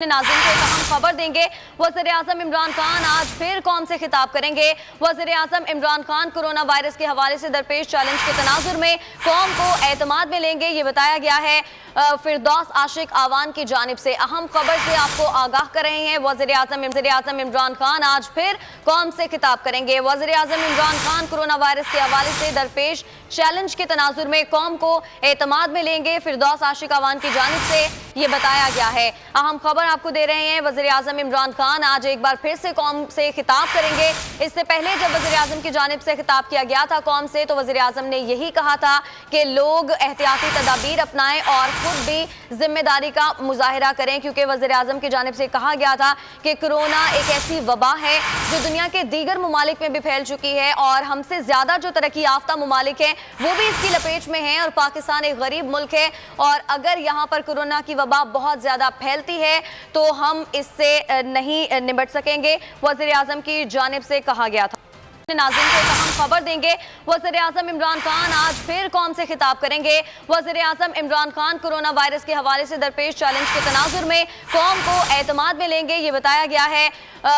नाज़रीन को एक अहम खबर देंगे। वज़ीर-ए-आज़म इमरान खान आज फिर कौम से खिताब करेंगे। वज़ीर-ए-आज़म इमरान खान कोरोना वायरस के हवाले से दरपेश चैलेंज के तनाजुर में कौम को एतमाद में लेंगे, ये बताया गया है। फिरदौस आशिक आवान की जानिब से अहम खबर से आपको आगाह कर रहे हैं। वज़ीर-ए-आज़म इमरान खान आज फिर कौम से खिताब करेंगे। वज़ीर-ए-आज़म इमरान खान कोरोना वायरस के हवाले से दरपेश चैलेंज के तनाजुर में कौम को एतमाद में लेंगे। फिरदौस आशिक आवान की जानिब से ये बताया गया है। अहम खबर आपको दे रहे हैं। वज़ीर-ए-आज़म इमरान खान आज एक बार फिर से कौम से खिताब करेंगे। इससे पहले जब वज़ीर-ए-आज़म की जानिब से खिताब किया गया था कौम से, तो वज़ीर-ए-आज़म ने यही कहा था कि लोग एहतियाती तदाबीर अपनाएं और खुद भी जिम्मेदारी का मुजाहिरा करें, क्योंकि वज़ीर-ए-आज़म की जानिब से कहा गया था कि कोरोना एक ऐसी वबा है जो दुनिया के दीगर ममालिक में भी फैल चुकी है और हमसे ज्यादा जो तरक्की याफ्ता ममालिक हैं वो भी इसकी लपेट में हैं और पाकिस्तान एक गरीब मुल्क है और अगर यहाँ पर कोरोना की वबा बहुत ज्यादा फैलती है तो हम इससे नहीं निपट सकेंगे, वज़ीर-ए-आज़म की जानिब से कहा गया था। नाज़रीन को एक अहम खबर देंगे। वज़ीर-ए-आज़म इमरान खान आज फिर कौम से खिताब करेंगे। वज़ीर-ए-आज़म इमरान खान कोरोना वायरस के हवाले से दरपेश चैलेंज के तनाजुर में कौम को एतमाद में लेंगे, ये बताया गया है।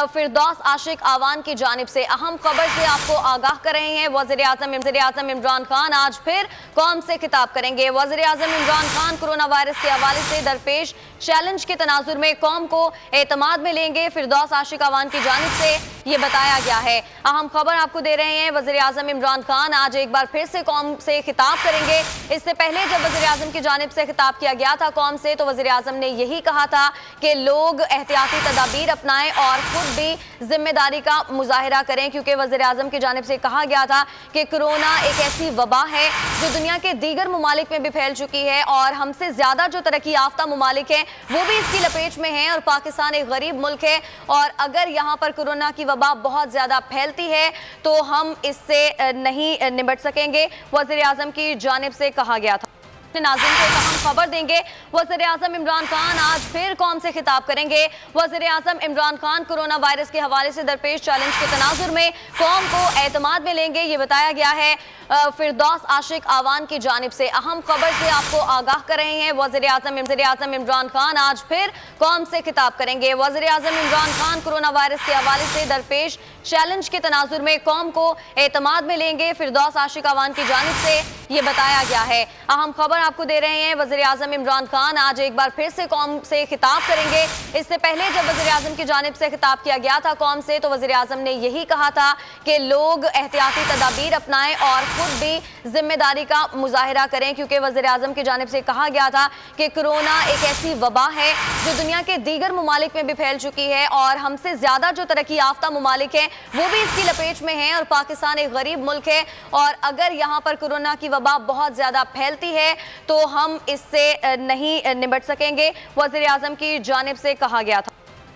फिरदौस आशिक आवान की जानिब से अहम खबर से आपको आगाह कर रहे हैं। वज़ीर-ए-आज़म इमरान खान आज फिर कौम से खिताब करेंगे। वज़ीर-ए-आज़म इमरान खान कोरोना वायरस के हवाले से दरपेश चैलेंज के तनाजुर में कौम को एतमाद में लेंगे। फिरदौस आशिक आवान की जानिब से ये बताया गया है। अहम खबर आपको दे रहे हैं। वज़ीर-ए-आज़म इमरान खान आज एक बार फिर से कौम से खिताब करेंगे। इससे पहले जब वज़ीर-ए-आज़म की जानिब से खिताब किया गया था कौम से, तो वज़ीर-ए-आज़म ने यही कहा था कि लोग एहतियाती तदाबीर अपनाएं और खुद भी जिम्मेदारी का मुजाहिरा करें, क्योंकि वज़ीर-ए-आज़म की जानिब से कहा गया था कि कोरोना एक ऐसी वबा है जो दुनिया के दीगर ममालिक में भी फैल चुकी है और हमसे ज्यादा जो तरक्की याफ्ता ममालिक हैं वो भी इसकी लपेट में हैं और पाकिस्तान एक गरीब मुल्क है और अगर यहाँ पर कोरोना की वबा बहुत ज्यादा फैलती है तो हम इससे नहीं निपट सकेंगे, वज़ीर-ए-आज़म की जानिब से कहा गया था। नाज़रीन को एक अहम खबर देंगे। वज़ीर-ए-आज़म इमरान खान आज फिर कौम से खिताब करेंगे। वज़ीर-ए-आज़म इमरान खान कोरोना वायरस के हवाले से दरपेश चैलेंज के तनाजुर में कौम को एतमाद में लेंगे, ये बताया गया है। फिरदौस आशिक आवान की जानिब से अहम खबर से आपको आगाह कर रहे हैं। वज़ीर-ए-आज़म इमरान खान आज फिर कौम से खिताब करेंगे। वज़ीर-ए-आज़म इमरान खान कोरोना वायरस के हवाले से दरपेश चैलेंज के तनाजुर में कौम को एतमाद में लेंगे। फिरदौस आशिक आवान की जानिब से ये बताया गया है। अहम खबर आपको दे रहे हैं। वज़ीर-ए-आज़म इमरान खान आज एक बार फिर से कौम से खिताब करेंगे। इससे पहले जब वज़ीर-ए-आज़म की जानिब से खिताब किया गया था कौम से, तो वज़ीर-ए-आज़म ने यही कहा था कि लोग एहतियाती तदाबीर अपनाएं और खुद भी जिम्मेदारी का मुजाहिरा करें, क्योंकि वज़ीर-ए-आज़म की जानिब से कहा गया था कि कोरोना एक ऐसी वबा है जो दुनिया के दीगर ममालिक में भी फैल चुकी है और हमसे ज्यादा जो तरक्की याफ्ता ममालिक हैं वो भी इसकी लपेट में हैं और पाकिस्तान एक गरीब मुल्क है और अगर यहाँ पर कोरोना की वबा बहुत ज्यादा फैलती है तो हम इससे नहीं निपट सकेंगे, वज़ीर-ए-आज़म की जानिब से कहा गया था।